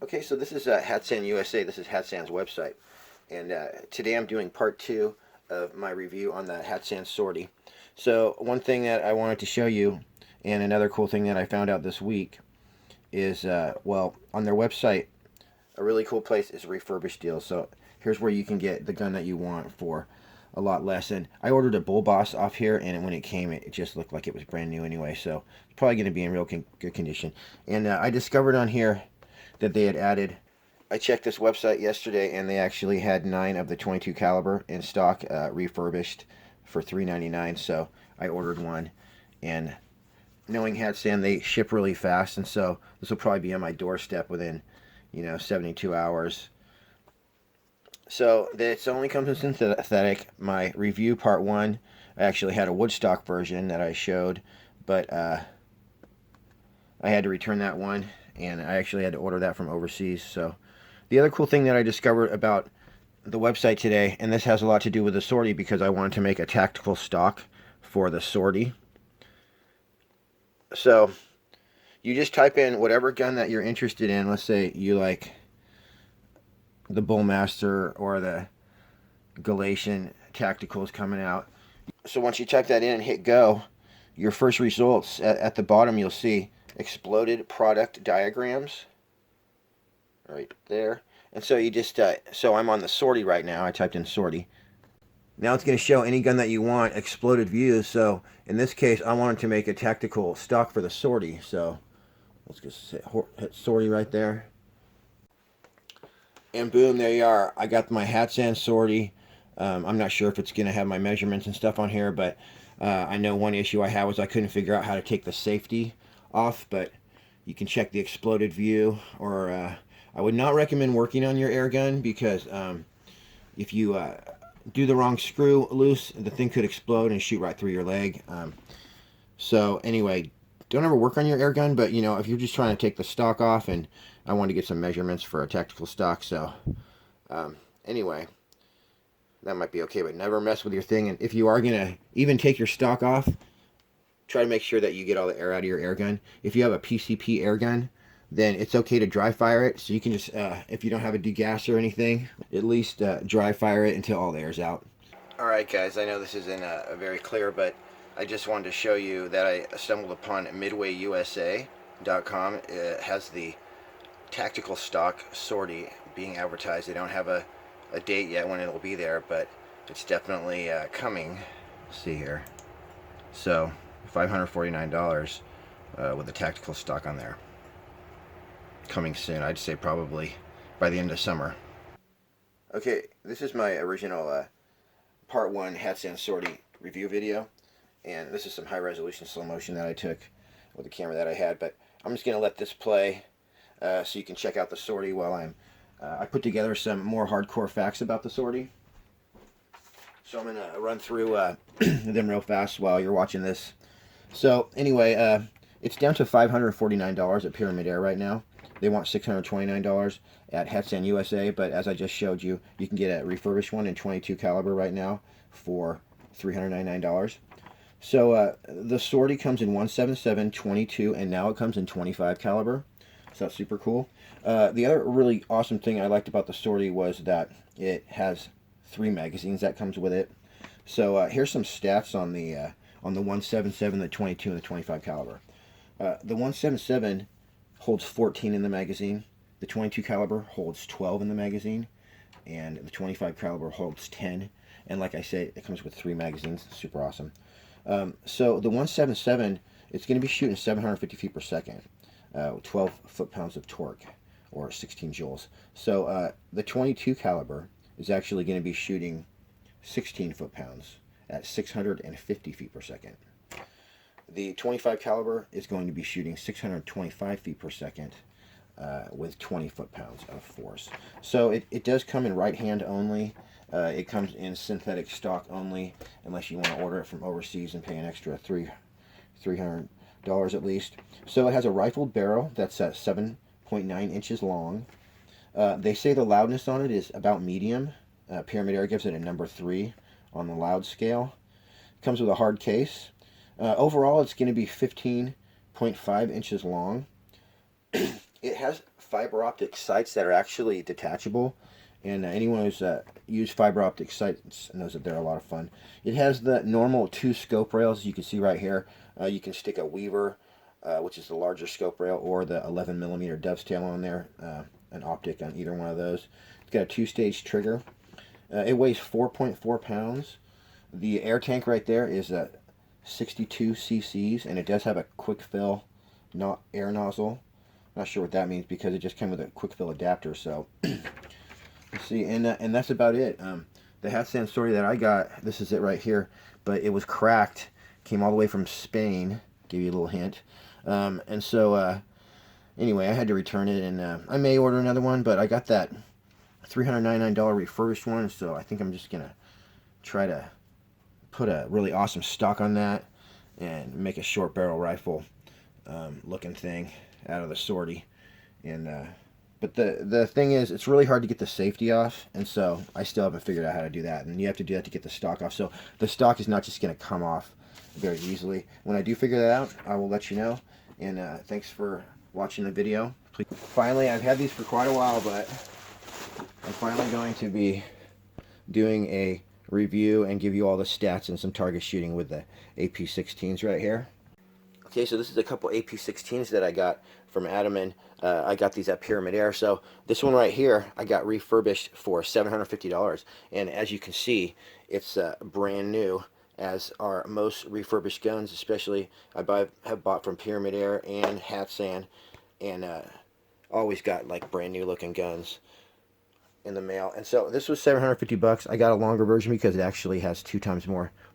Okay, so this is Hatsan USA. This is Hatsan's website. And today I'm doing part 2 of my review on the Hatsan Sortie. So one thing that I wanted to show you, and another cool thing that I found out this week, is, well, on their website, a really cool place is Refurbished Deal. So here's where you can get the gun that you want for a lot less. And I ordered a Bull Boss off here, and when it came, it just looked like it was brand new anyway. So it's probably going to be in real good condition. And I discovered on here that they had added. I checked this website yesterday, and they actually had 9 of the 22 caliber in stock, refurbished for $3.99. So I ordered one, and knowing Hatsan, they ship really fast, and so this will probably be on my doorstep within, 72 hours. So this only comes in synthetic. My review part 1, I actually had a woodstock version that I showed, but I had to return that one, and I actually had to order that from overseas. So the other cool thing that I discovered about the website today, and this has a lot to do with the sortie because I wanted to make a tactical stock for the sortie. So you just type in whatever gun that you're interested in. Let's say you like the Bullmaster or the Galatian Tacticals coming out. So once you type that in and hit go, your first results at the bottom you'll see exploded product diagrams right there. And so you just so I'm on the sortie right now. I typed in sortie. Now it's going to show any gun that you want exploded views. So in this case I wanted to make a tactical stock for the sortie, so let's just hit sortie right there, and boom, there you are. I got my Hatsan Sortie. I'm not sure if it's going to have my measurements and stuff on here, but I know one issue I had was I couldn't figure out how to take the safety off, but you can check the exploded view. Or I would not recommend working on your air gun because if you do the wrong screw loose, the thing could explode and shoot right through your leg. So anyway, don't ever work on your air gun, but if you're just trying to take the stock off, and I want to get some measurements for a tactical stock, so anyway, that might be okay, but never mess with your thing. And if you are going to even take your stock off, try to make sure that you get all the air out of your air gun. If you have a PCP air gun, then it's okay to dry fire it, so you can just, if you don't have a degasser or anything, at least dry fire it until all the air's out. Alright guys, I know this isn't very clear, but I just wanted to show you that I stumbled upon MidwayUSA.com. It has the tactical stock sortie being advertised. They don't have a date yet when it'll be there, but it's definitely coming. Let's see here. So $549 with the tactical stock on there. Coming soon. I'd say probably by the end of summer. Okay, this is my original part 1 Hatsan Sortie review video, and this is some high resolution slow motion that I took with the camera that I had, but I'm just going to let this play so you can check out the sortie while I put together some more hardcore facts about the sortie. So I'm going to run through them real fast while you're watching this. So anyway, it's down to $549 at Pyramid Air right now. They want $629 at Hatsan USA, but as I just showed you, you can get a refurbished one in 22 caliber right now for $399. So the sortie comes in 177, 22, and now it comes in 25 caliber. So that's super cool. The other really awesome thing I liked about the sortie was that it has 3 magazines that comes with it. So here's some stats on the 177, the 22, and the 25 caliber. The 177 holds 14 in the magazine. The 22 caliber holds 12 in the magazine, and the 25 caliber holds 10. And like I said, it comes with 3 magazines. Super awesome. So the 177, it's going to be shooting 750 feet per second, 12 foot-pounds of torque, or 16 joules. So the 22 caliber is actually going to be shooting 16 foot-pounds at 650 feet per second. The 25 caliber is going to be shooting 625 feet per second with 20 foot-pounds of force. So it does come in right hand only. It comes in synthetic stock only, unless you want to order it from overseas and pay an extra $300 at least. So it has a rifled barrel that's 7.9 inches long. They say the loudness on it is about medium. Pyramid Air gives it a number 3 on the loud scale. It comes with a hard case. Overall, it's going to be 15.5 inches long. It has fiber optic sights that are actually detachable. And anyone who's used fiber optic sights knows that they're a lot of fun. It has the normal 2 scope rails. You can see right here. You can stick a Weaver, which is the larger scope rail, or the 11mm dovetail on there. An optic on either one of those. It's got a 2-stage trigger. It weighs 4.4 pounds. The air tank right there is 62 cc's, and it does have a quick fill, not air nozzle. Not sure what that means because it just came with a quick fill adapter. So let's see, and that's about it. The Hatsan Sortie that I got, this is it right here, but it was cracked. Came all the way from Spain. Give you a little hint. And so anyway, I had to return it, and I may order another one, but I got that $399 refurbished one, so I think I'm just gonna try to put a really awesome stock on that and make a short barrel rifle looking thing out of the Sortie. And but the thing is, it's really hard to get the safety off, and so I still haven't figured out how to do that, and you have to do that to get the stock off. So the stock is not just going to come off very easily. When I do figure that out, I will let you know. And thanks for watching the video. Finally, I've had these for quite a while, but I'm finally going to be doing a review and give you all the stats and some target shooting with the AP16s right here. Okay, so this is a couple AP16s that I got from Ataman. I got these at Pyramid Air. So this one right here, I got refurbished for $750. And as you can see, it's brand new, as are most refurbished guns, especially have bought from Pyramid Air and Hatsan, and always got like brand new looking guns in the mail. And so this was $750. I got a longer version because it actually has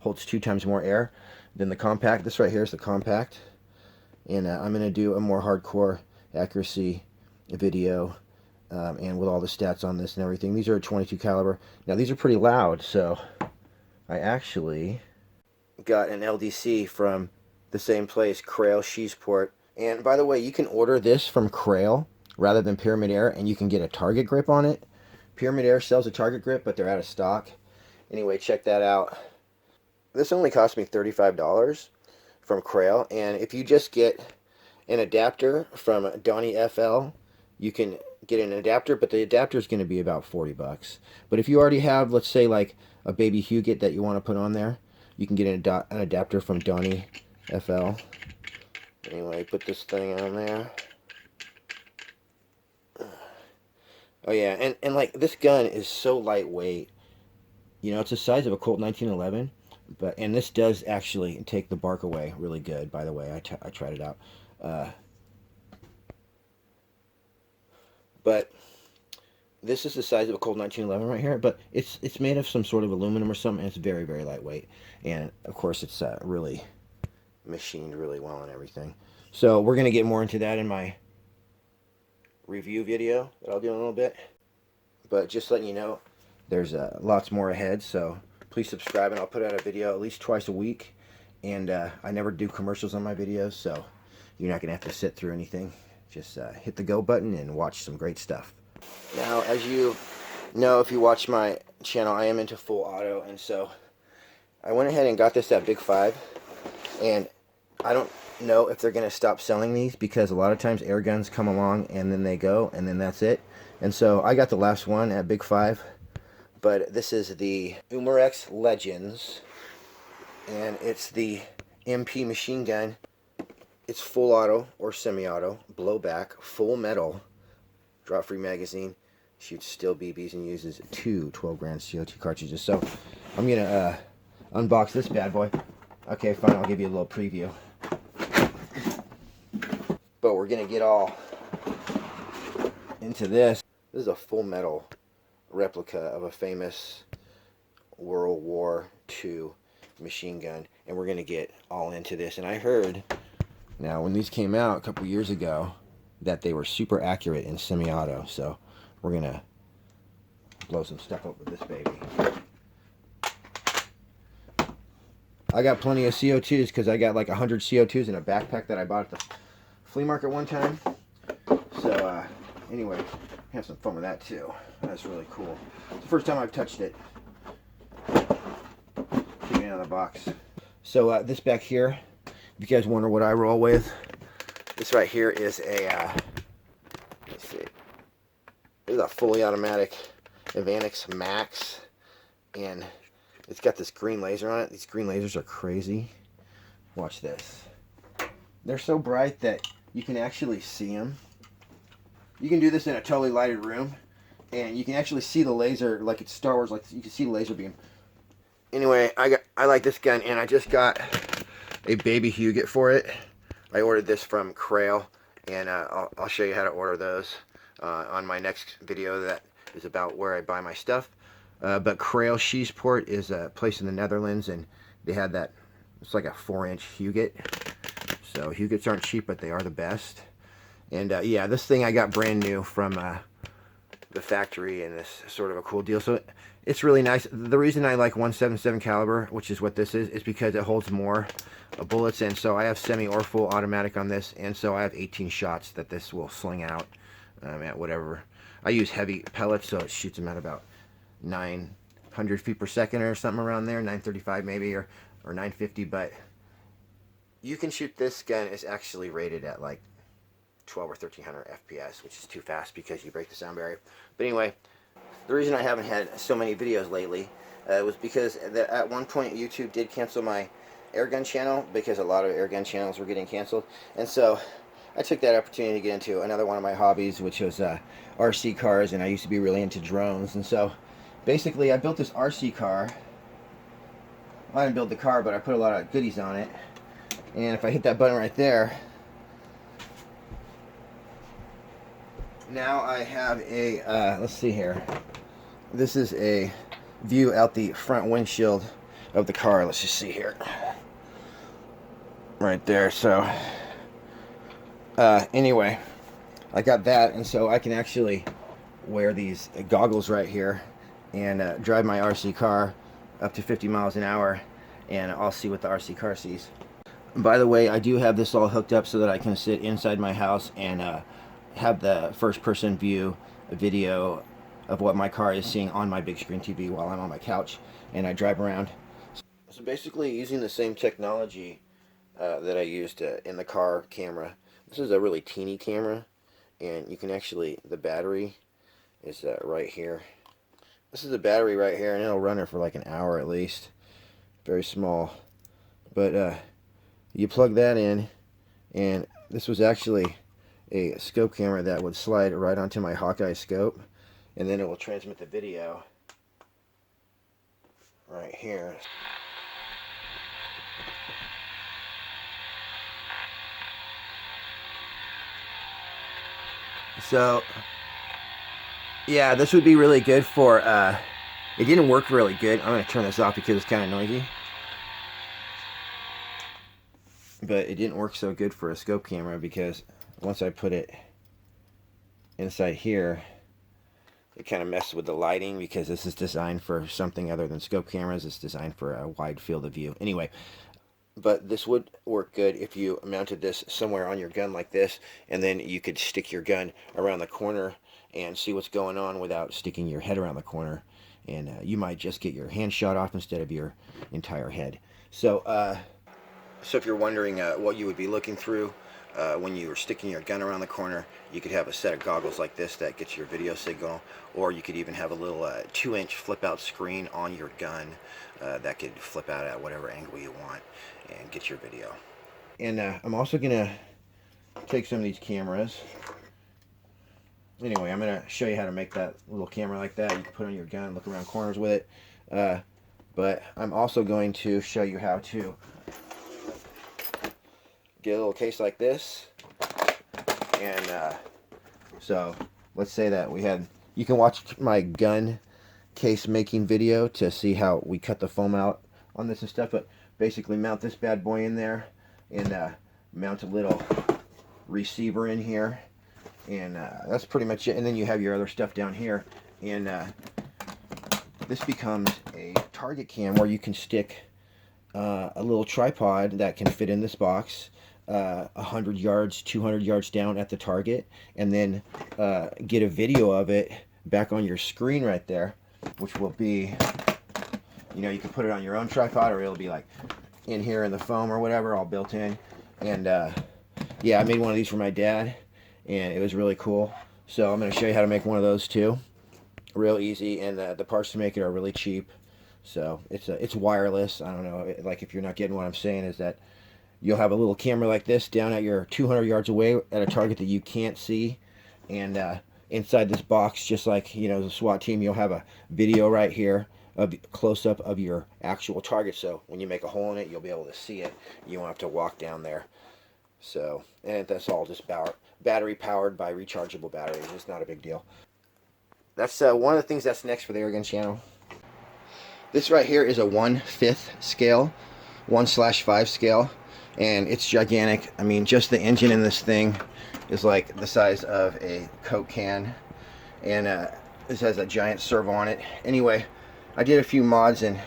holds 2 times more air than the compact. This right here is the compact, and I'm going to do a more hardcore accuracy video and with all the stats on this and everything. These are a 22 caliber. Now these are pretty loud, so I actually got an LDC from the same place, Crail Sheesport. And by the way, you can order this from Crail rather than Pyramid Air, and you can get a target grip on it. Pyramid Air sells a target grip, but they're out of stock. Anyway, check that out. This only cost me $35 from Crail, and if you just get an adapter from Donnie FL, you can get an adapter, but the adapter is going to be about $40. But if you already have, let's say, like a baby Huget that you want to put on there, you can get an adapter from Donnie FL. Anyway, put this thing on there. Oh yeah, and like this gun is so lightweight. You know, it's the size of a Colt 1911, and this does actually take the bark away really good. By the way, I tried it out. But this is the size of a Colt 1911 right here, but it's made of some sort of aluminum or something, and it's very, very lightweight. And of course, it's really machined really well and everything. So we're going to get more into that in my review video that I'll do in a little bit. But just letting you know, there's lots more ahead, so please subscribe, and I'll put out a video at least twice a week. And I never do commercials on my videos, so you're not going to have to sit through anything. Just hit the go button and watch some great stuff. Now, as you know, if you watch my channel, I am into full auto, and so I went ahead and got this at Big 5, and I don't know if they're going to stop selling these, because a lot of times air guns come along and then they go, and then that's it. And so I got the last one at Big 5, but this is the Umarex Legends, and it's the MP machine gun. It's full auto or semi-auto, blowback, full metal, drop-free magazine, shoots still BBs, and uses 2 12-gram CO2 cartridges. So I'm going to unbox this bad boy. Okay, fine, I'll give you a little preview. But we're going to get all into this. This is a full metal replica of a famous World War II machine gun, and we're going to get all into this. And I heard, now when these came out a couple years ago, that they were super accurate in semi-auto, so we're going to blow some stuff up with this baby. I got plenty of CO2s because I got like 100 CO2s in a backpack that I bought at the flea market one time. So anyway, have some fun with that too. That's really cool. It's the first time I've touched it. Taking it out of the box. So this back here, if you guys wonder what I roll with, this right here is a let's see, a fully automatic Umarex Max, and it's got this green laser on it. These green lasers are crazy. Watch this. They're so bright that you can actually see them. You can do this in a totally lighted room, and you can actually see the laser like it's Star Wars. Like you can see the laser beam. Anyway, I like this gun, and I just got a baby Huget for it. I ordered this from Crail, and I'll show you how to order those on my next video that is about where I buy my stuff. But Crail Sheesport is a place in the Netherlands, and they had that, it's like a 4-inch Huget. So Hugets aren't cheap, but they are the best. And yeah, this thing I got brand new from the factory, and this sort of a cool deal. So it's really nice. The reason I like 177 caliber, which is what this is because it holds more bullets. And so I have semi or full automatic on this, and so I have 18 shots that this will sling out at whatever. I use heavy pellets, so it shoots them at about 900 feet per second or something around there, 935 maybe, or 950. But you can shoot this gun. Is actually rated at like 12 or 1300 FPS, which is too fast because you break the sound barrier. But anyway, the reason I haven't had so many videos lately was because at one point YouTube did cancel my airgun channel because a lot of airgun channels were getting canceled. And so I took that opportunity to get into another one of my hobbies, which was RC cars, and I used to be really into drones. And so basically I built this RC car. Well, I didn't build the car, but I put a lot of goodies on it. And if I hit that button right there, now I have a, let's see here. This is a view out the front windshield of the car. Let's just see here. Right there. So, anyway, I got that, and so I can actually wear these goggles right here and drive my RC car up to 50 miles an hour, and I'll see what the RC car sees. By the way, I do have this all hooked up so that I can sit inside my house and have the first-person view video of what my car is seeing on my big screen TV while I'm on my couch and I drive around. So basically using the same technology that I used in the car camera. This is a really teeny camera, and you can actually, the battery is right here. This is the battery right here, and it'll run it for like an hour at least. Very small. But you plug that in, and this was actually a scope camera that would slide right onto my Hawkeye scope, and then it will transmit the video right here. So yeah, this would be really good for it didn't work really good. I'm going to turn this off because it's kind of noisy, but it didn't work so good for a scope camera because once I put it inside here, it kind of messed with the lighting because this is designed for something other than scope cameras. It's designed for a wide field of view. Anyway, but this would work good if you mounted this somewhere on your gun like this, and then you could stick your gun around the corner and see what's going on without sticking your head around the corner. And you might just get your hand shot off instead of your entire head. So, so if you're wondering what you would be looking through when you were sticking your gun around the corner, you could have a set of goggles like this that gets your video signal, or you could even have a little 2-inch flip-out screen on your gun that could flip out at whatever angle you want and get your video. And I'm also going to take some of these cameras. Anyway, I'm going to show you how to make that little camera like that. You can put on your gun, look around corners with it. But I'm also going to show you how to get a little case like this. And so let's say that we had, you can watch my gun case making video to see how we cut the foam out on this and stuff. But basically mount this bad boy in there, and mount a little receiver in here, and that's pretty much it. And then you have your other stuff down here, and this becomes a target cam where you can stick a little tripod that can fit in this box 100 yards, 200 yards down at the target, and then get a video of it back on your screen right there, which will be, you know, you can put it on your own tripod, or it'll be like in here in the foam or whatever, all built in. And yeah, I made one of these for my dad, and it was really cool. So I'm going to show you how to make one of those too. Real easy, and the parts to make it are really cheap. So it's wireless. I don't know, like if you're not getting what I'm saying, is that you'll have a little camera like this down at your 200 yards away at a target that you can't see, and inside this box, just like the SWAT team, you'll have a video right here of close up of your actual target. So when you make a hole in it, you'll be able to see it. You won't have to walk down there. So, and that's all just battery powered by rechargeable batteries. It's not a big deal. That's one of the things that's next for the airgun channel. This right here is a 1/5 scale, 1/5 scale, and it's gigantic. I mean, just the engine in this thing is like the size of a Coke can, and this has a giant servo on it. Anyway, I did a few mods, and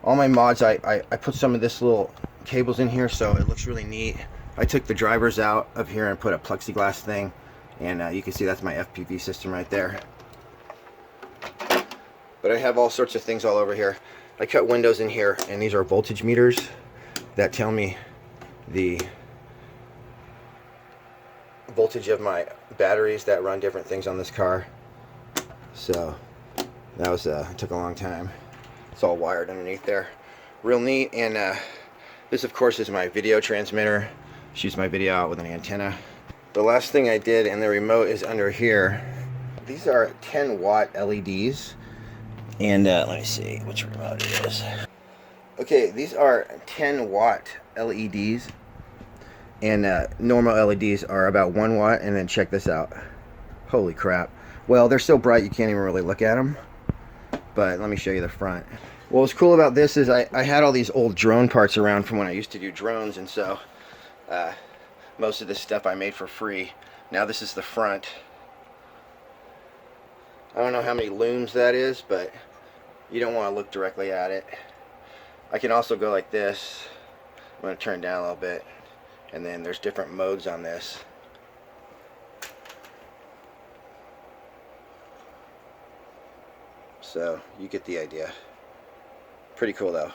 all my mods, I put some of this little cables in here, so it looks really neat. I took the drivers out of here and put a plexiglass thing, and you can see that's my FPV system right there. But I have all sorts of things all over here. I cut windows in here, and these are voltage meters that tell me the voltage of my batteries that run different things on this car. So that was took a long time. It's all wired underneath there. Real neat. And this, of course, is my video transmitter. Shoots my video out with an antenna. The last thing I did, and the remote is under here. These are 10-watt LEDs. And let me see which remote it is. Okay, these are 10-watt LEDs. And normal LEDs are about 1 watt. And then check this out. Holy crap. Well, they're so bright you can't even really look at them. But let me show you the front. What was cool about this is I had all these old drone parts around from when I used to do drones. And so most of this stuff I made for free. Now this is the front. I don't know how many looms that is, but you don't want to look directly at it. I can also go like this. I'm going to turn it down a little bit, and then there's different modes on this. So you get the idea. Pretty cool though.